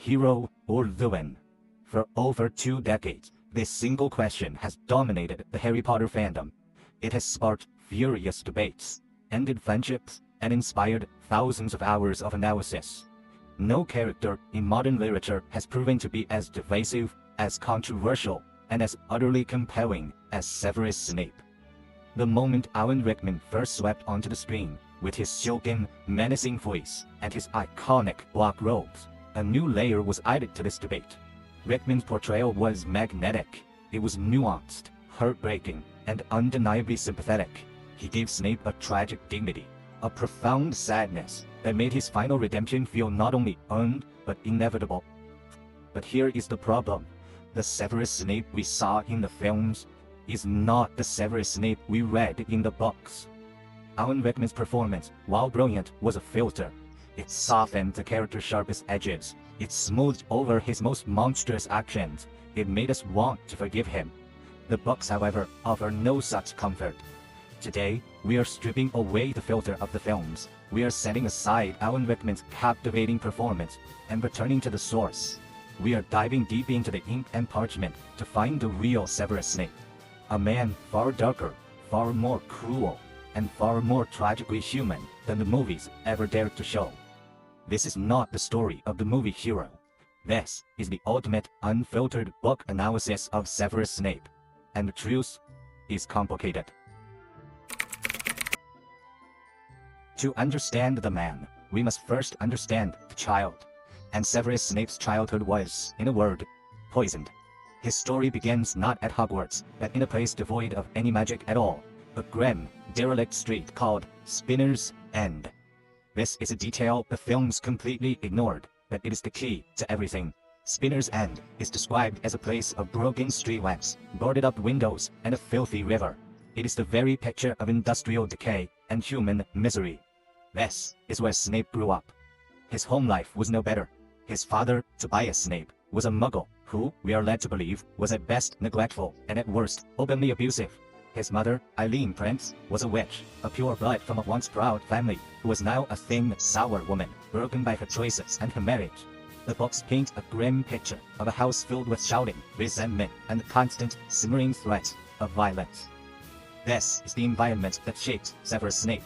hero or villain? For over 2 decades, this single question has dominated the Harry Potter fandom. It has sparked furious debates, ended friendships, and inspired thousands of hours of analysis. No character in modern literature has proven to be as divisive, as controversial, and as utterly compelling as Severus Snape. The moment Alan Rickman first swept onto the screen, with his silken, menacing voice and his iconic black robes, a new layer was added to this debate. Rickman's portrayal was magnetic. It was nuanced, heartbreaking, and undeniably sympathetic. He gave Snape a tragic dignity, a profound sadness that made his final redemption feel not only earned, but inevitable. But here is the problem. The Severus Snape we saw in the films is not the Severus Snape we read in the books. Alan Rickman's performance, while brilliant, was a filter. It softened the character's sharpest edges. It smoothed over his most monstrous actions. It made us want to forgive him. The books, however, offer no such comfort. Today, we are stripping away the filter of the films. We are setting aside Alan Rickman's captivating performance and returning to the source. We are diving deep into the ink and parchment to find the real Severus Snape. A man far darker, far more cruel, and far more tragically human than the movies ever dared to show. This is not the story of the movie hero. This is the ultimate unfiltered book analysis of Severus Snape. And the truth is complicated. To understand the man, we must first understand the child. And Severus Snape's childhood was, in a word, poisoned. His story begins not at Hogwarts, but in a place devoid of any magic at all, a grim, derelict street called Spinner's End. This is a detail the films completely ignored, but it is the key to everything. Spinner's End is described as a place of broken streetlamps, boarded up windows, and a filthy river. It is the very picture of industrial decay and human misery. This is where Snape grew up. His home life was no better. His father, Tobias Snape, was a muggle who, we are led to believe, was at best neglectful and at worst openly abusive. His mother, Eileen Prince, was a witch, a pure blood from a once proud family, who was now a thin, sour woman, broken by her choices and her marriage. The books paint a grim picture of a house filled with shouting, resentment, and the constant, simmering threat of violence. This is the environment that shaped Severus Snape.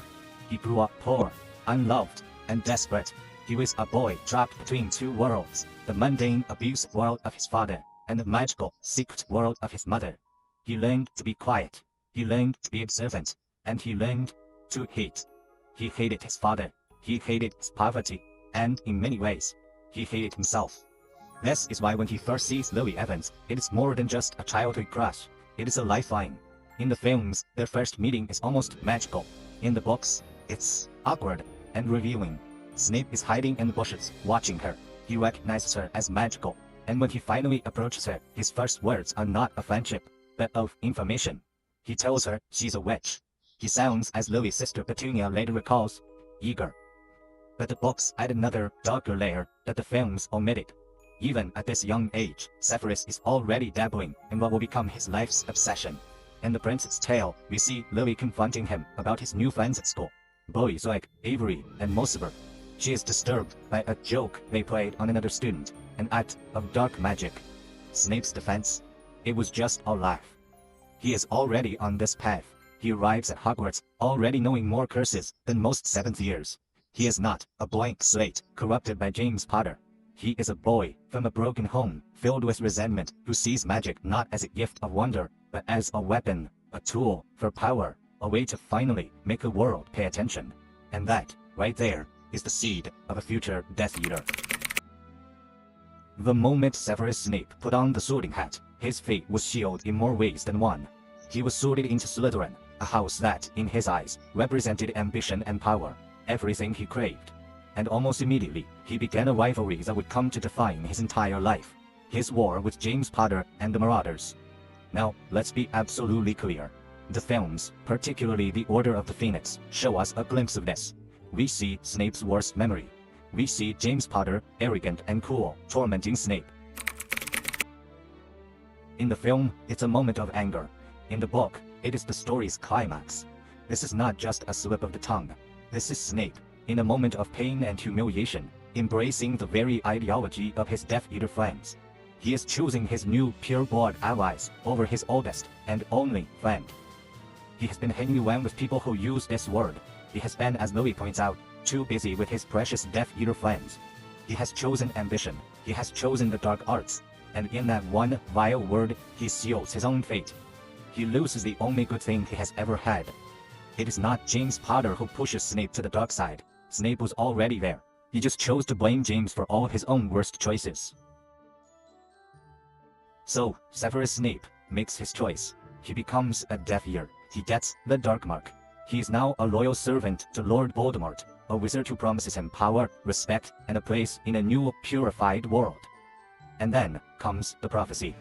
He grew up poor, unloved, and desperate. He was a boy trapped between two worlds, the mundane, abusive world of his father, and the magical, secret world of his mother. He learned to be quiet. He learned to be observant, and he learned to hate. He hated his father, he hated his poverty, and, in many ways, he hated himself. This is why when he first sees Lily Evans, it is more than just a childhood crush, it is a lifeline. In the films, their first meeting is almost magical. In the books, it's awkward and revealing. Snape is hiding in the bushes, watching her. He recognizes her as magical, and when he finally approaches her, his first words are not of friendship, but of information. He tells her she's a witch. He sounds, as Lily's sister Petunia later recalls, eager. But the books add another, darker layer that the films omitted. Even at this young age, Severus is already dabbling in what will become his life's obsession. In The Prince's Tale, we see Lily confronting him about his new friends at school, boys like Avery and Mortimer. She is disturbed by a joke they played on another student, an act of dark magic. Snape's defense? It was just a laugh. He is already on this path. He arrives at Hogwarts already knowing more curses than most 7th years. He is not a blank slate corrupted by James Potter. He is a boy from a broken home filled with resentment who sees magic not as a gift of wonder, but as a weapon, a tool for power, a way to finally make the world pay attention. And that, right there, is the seed of a future Death Eater. The moment Severus Snape put on the sorting hat, his fate was sealed in more ways than one. He was sorted into Slytherin, a house that, in his eyes, represented ambition and power, everything he craved. And almost immediately, he began a rivalry that would come to define his entire life. His war with James Potter and the Marauders. Now, let's be absolutely clear. The films, particularly The Order of the Phoenix, show us a glimpse of this. We see Snape's worst memory. We see James Potter, arrogant and cruel, tormenting Snape. In the film, it's a moment of anger. In the book, it is the story's climax. This is not just a slip of the tongue. This is Snape, in a moment of pain and humiliation, embracing the very ideology of his Death Eater friends. He is choosing his new pure-blood allies over his oldest and only friend. He has been hanging around with people who use this word. He has been, as Louis points out, too busy with his precious Death Eater friends. He has chosen ambition, he has chosen the dark arts, and in that one vile word, he seals his own fate. He loses the only good thing he has ever had. It is not James Potter who pushes Snape to the dark side. Snape was already there. He just chose to blame James for all his own worst choices. So, Severus Snape makes his choice. He becomes a Death Eater. He gets the Dark Mark. He is now a loyal servant to Lord Voldemort, a wizard who promises him power, respect, and a place in a new, purified world. And then comes the prophecy.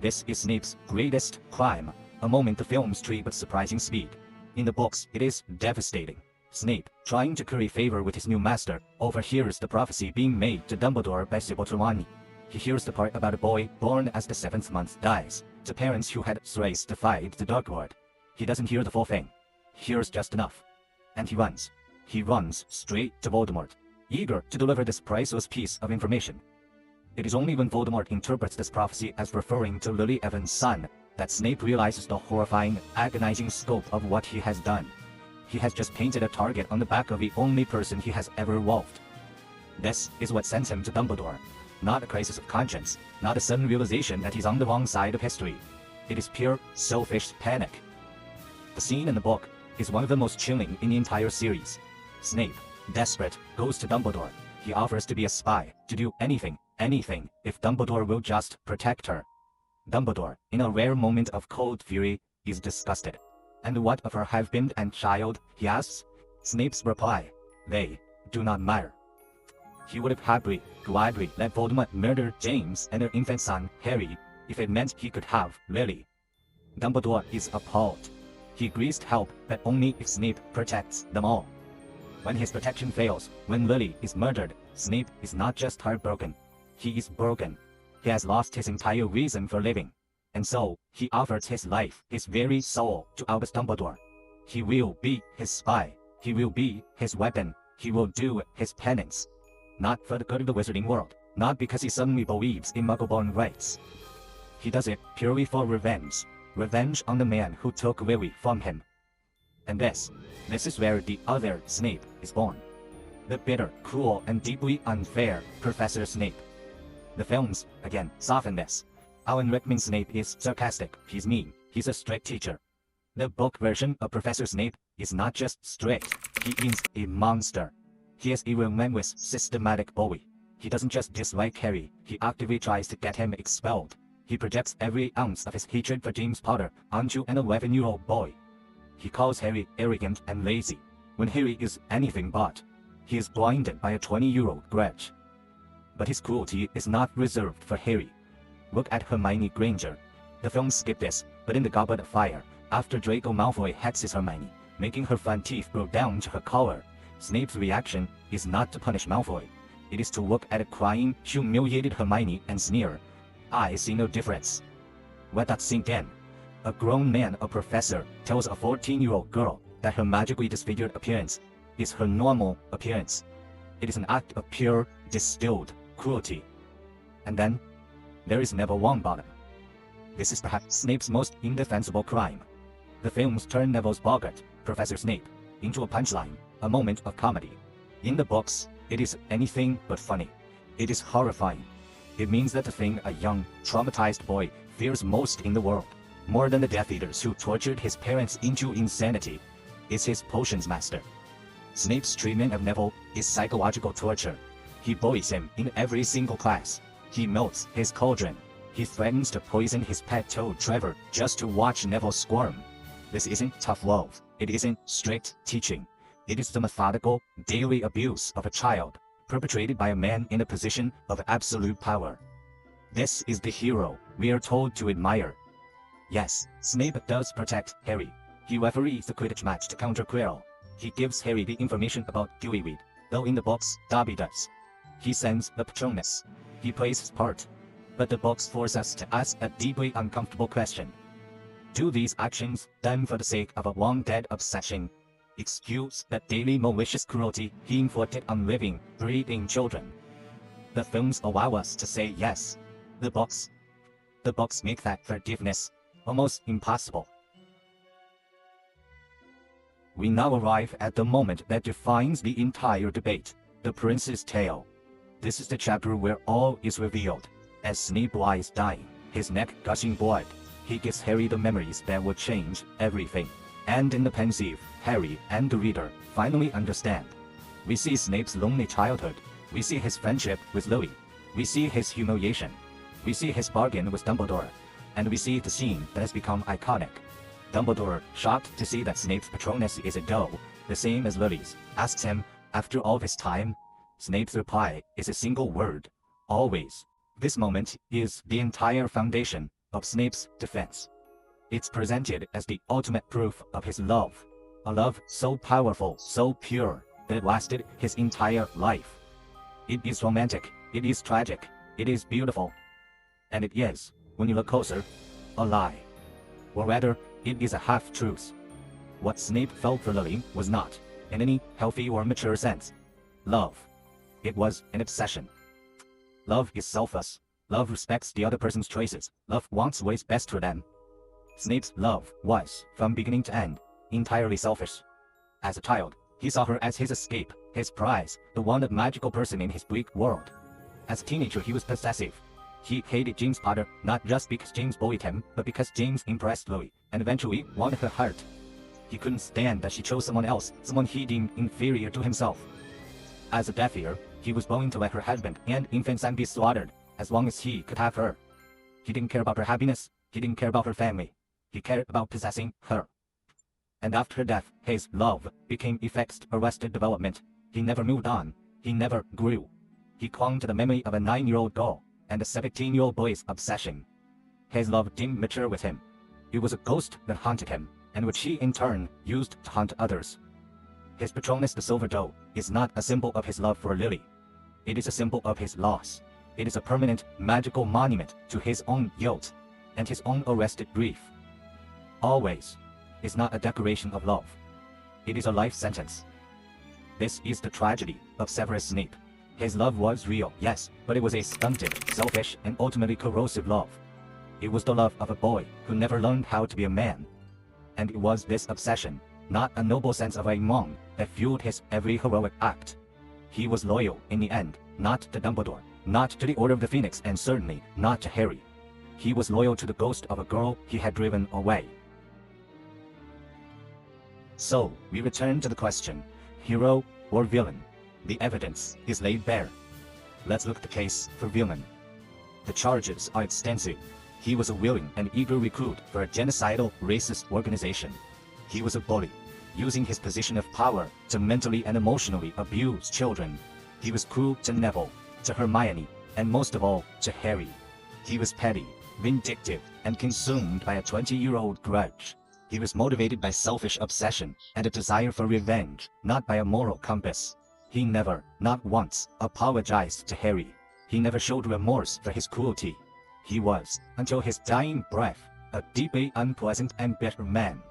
This is Snape's greatest crime, a moment the films treat with surprising speed. In the books, it is devastating. Snape, trying to curry favor with his new master, overhears the prophecy being made to Dumbledore by Sybil Trelawney. He hears the part about a boy born as the 7th month dies, to parents who had thrice defied the Dark Lord. He doesn't hear the full thing. He hears just enough. And he runs. He runs straight to Voldemort, eager to deliver this priceless piece of information. It is only when Voldemort interprets this prophecy as referring to Lily Evans' son that Snape realizes the horrifying, agonizing scope of what he has done. He has just painted a target on the back of the only person he has ever loved. This is what sends him to Dumbledore. Not a crisis of conscience, not a sudden realization that he's on the wrong side of history. It is pure, selfish panic. The scene in the book is one of the most chilling in the entire series. Snape, desperate, goes to Dumbledore. He offers to be a spy, to do anything, if Dumbledore will just protect her. Dumbledore, in a rare moment of cold fury, is disgusted. And what of her husband and child, he asks? Snape's reply, they do not matter. He would have happily, gladly let Voldemort murder James and their infant son, Harry, if it meant he could have Lily. Dumbledore is appalled. He agrees to help, but only if Snape protects them all. When his protection fails, when Lily is murdered, Snape is not just heartbroken. He is broken. He has lost his entire reason for living. And so, he offers his life, his very soul, to Albus Dumbledore. He will be his spy. He will be his weapon. He will do his penance. Not for the good of the wizarding world. Not because he suddenly believes in Muggle-born rights. He does it purely for revenge. Revenge on the man who took Lily from him. And this is where the other Snape is born. The bitter, cruel, and deeply unfair Professor Snape. The films, again, soften this. Alan Rickman's Snape is sarcastic, he's mean, he's a strict teacher. The book version of Professor Snape is not just strict, he is a monster. He is a relentless, systematic bully. He doesn't just dislike Harry, he actively tries to get him expelled. He projects every ounce of his hatred for James Potter onto an 11-year-old boy. He calls Harry arrogant and lazy, when Harry is anything but. He is blinded by a 20-year-old grudge. But his cruelty is not reserved for Harry. Look at Hermione Granger. The films skip this, but in the Goblet of Fire, after Draco Malfoy hexes Hermione, making her front teeth grow down to her collar, Snape's reaction is not to punish Malfoy. It is to look at a crying, humiliated Hermione and sneer, "I see no difference." Let that sink in. A grown man, a professor, tells a 14-year-old girl that her magically disfigured appearance is her normal appearance. It is an act of pure, distilled cruelty. And then, there is Neville Longbottom. This is perhaps Snape's most indefensible crime. The films turn Neville's boggart, Professor Snape, into a punchline, a moment of comedy. In the books, it is anything but funny. It is horrifying. It means that the thing a young, traumatized boy fears most in the world, more than the Death Eaters who tortured his parents into insanity, is his potions master. Snape's treatment of Neville is psychological torture. He bullies him in every single class. He melts his cauldron. He threatens to poison his pet toad Trevor just to watch Neville squirm. This isn't tough love. It isn't strict teaching. It is the methodical, daily abuse of a child, perpetrated by a man in a position of absolute power. This is the hero we are told to admire. Yes, Snape does protect Harry. He referees the Quidditch match to counter Quirrell. He gives Harry the information about Gillyweed, though in the books, Dobby does. He sends the Patronus. He plays his part. But the books force us to ask a deeply uncomfortable question. Do these actions, done for the sake of a long-dead obsession, excuse the daily malicious cruelty he inflicted on living, breathing children. The films allow us to say yes. The books make that forgiveness almost impossible. We now arrive at the moment that defines the entire debate, the prince's tale. This is the chapter where all is revealed. As Snape lies dying, his neck gushing blood, he gives Harry the memories that would change everything. And in the pensive, Harry and the reader finally understand. We see Snape's lonely childhood. We see his friendship with Lily. We see his humiliation. We see his bargain with Dumbledore. And we see the scene that has become iconic. Dumbledore, shocked to see that Snape's Patronus is a doe, the same as Lily's, asks him, after all this time? Snape's reply is a single word: always. This moment is the entire foundation of Snape's defense. It's presented as the ultimate proof of his love, a love so powerful, so pure, that it lasted his entire life. It is romantic, it is tragic, it is beautiful. And it is, when you look closer, a lie. Or rather, it is a half-truth. What Snape felt for Lily was not, in any healthy or mature sense, love. It was an obsession. Love is selfless. Love respects the other person's choices. Love wants what is best for them. Snape's love was, from beginning to end, entirely selfish. As a child, he saw her as his escape, his prize, the one magical person in his bleak world. As a teenager, he was possessive. He hated James Potter, not just because James bullied him, but because James impressed Lily, and eventually won her heart. He couldn't stand that she chose someone else, someone he deemed inferior to himself. As a Death Eater, he was willing to let her husband and infant son be slaughtered, as long as he could have her. He didn't care about her happiness, he didn't care about her family. He cared about possessing her. And after her death, his love became effects arrested development. He never moved on. He never grew. He clung to the memory of a 9-year-old girl and a 17-year-old boy's obsession. His love didn't mature with him. It was a ghost that haunted him, and which he in turn used to haunt others. His Patronus the Silver Doe is not a symbol of his love for Lily. It is a symbol of his loss. It is a permanent, magical monument to his own guilt and his own arrested grief. Always is not a declaration of love. It is a life sentence. This is the tragedy of Severus Snape. His love was real, yes, but it was a stunted, selfish, and ultimately corrosive love. It was the love of a boy who never learned how to be a man. And it was this obsession, not a noble sense of a monk, that fueled his every heroic act. He was loyal, in the end, not to Dumbledore, not to the Order of the Phoenix, and certainly not to Harry. He was loyal to the ghost of a girl he had driven away. So, we return to the question, hero or villain? The evidence is laid bare. Let's look at the case for villain. The charges are extensive. He was a willing and eager recruit for a genocidal, racist organization. He was a bully, using his position of power to mentally and emotionally abuse children. He was cruel to Neville, to Hermione, and most of all, to Harry. He was petty, vindictive, and consumed by a 20-year-old grudge. He was motivated by selfish obsession and a desire for revenge, not by a moral compass. He never, not once, apologized to Harry. He never showed remorse for his cruelty. He was, until his dying breath, a deeply unpleasant and bitter man.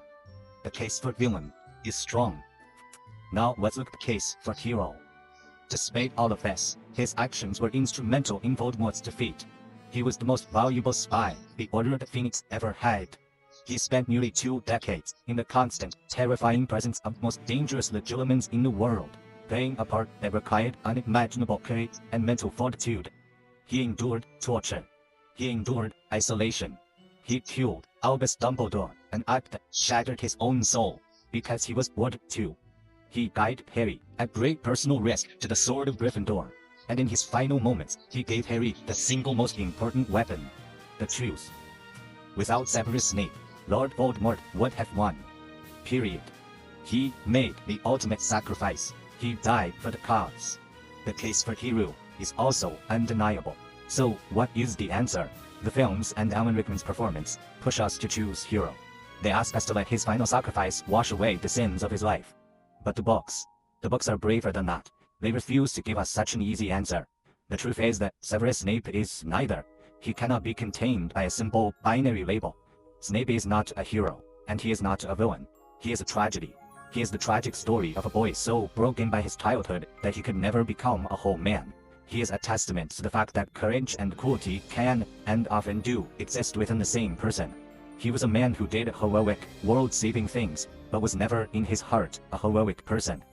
The case for villain is strong. Now let's look at the case for hero. Despite all of this, his actions were instrumental in Voldemort's defeat. He was the most valuable spy the Order of the Phoenix ever had. He spent nearly 2 decades in the constant, terrifying presence of the most dangerous legilimens in the world, playing a part that required unimaginable courage and mental fortitude. He endured torture. He endured isolation. He killed Albus Dumbledore, an act that shattered his own soul, because he was ordered to. He guided Harry, at great personal risk, to the Sword of Gryffindor, and in his final moments, he gave Harry the single most important weapon, the truth. Without Severus Snape, Lord Voldemort would have won. Period. He made the ultimate sacrifice. He died for the cause. The case for hero is also undeniable. So, what is the answer? The films and Alan Rickman's performance push us to choose hero. They ask us to let his final sacrifice wash away the sins of his life. But the books are braver than that. They refuse to give us such an easy answer. The truth is that Severus Snape is neither. He cannot be contained by a simple binary label. Snape is not a hero, and he is not a villain. He is a tragedy. He is the tragic story of a boy so broken by his childhood that he could never become a whole man. He is a testament to the fact that courage and cruelty can, and often do, exist within the same person. He was a man who did heroic, world-saving things, but was never in his heart a heroic person.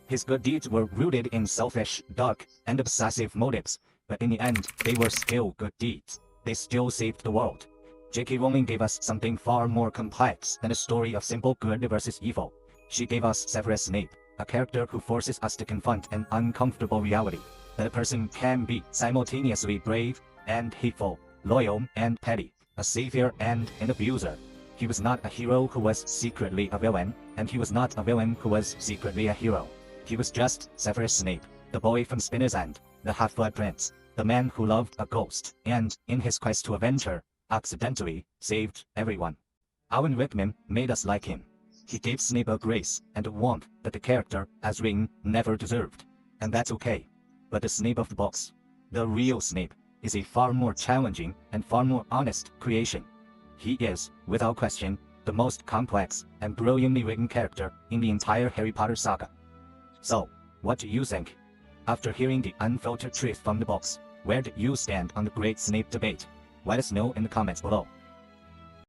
His good deeds were rooted in selfish, dark, and obsessive motives, but in the end, they were still good deeds. They still saved the world. J.K. Rowling gave us something far more complex than a story of simple good versus evil. She gave us Severus Snape, a character who forces us to confront an uncomfortable reality, that a person can be simultaneously brave and hateful, loyal and petty, a savior and an abuser. He was not a hero who was secretly a villain, and he was not a villain who was secretly a hero. He was just Severus Snape, the boy from Spinner's End, the half-blood prince, the man who loved a ghost, and, in his quest to avenge her, accidentally saved everyone. Alan Rickman made us like him. He gave Snape a grace and a warmth that the character, as written, never deserved. And that's okay. But the Snape of the books, the real Snape, is a far more challenging and far more honest creation. He is, without question, the most complex and brilliantly written character in the entire Harry Potter saga. So, what do you think? After hearing the unfiltered truth from the books, where do you stand on the great Snape debate? Let us know in the comments below.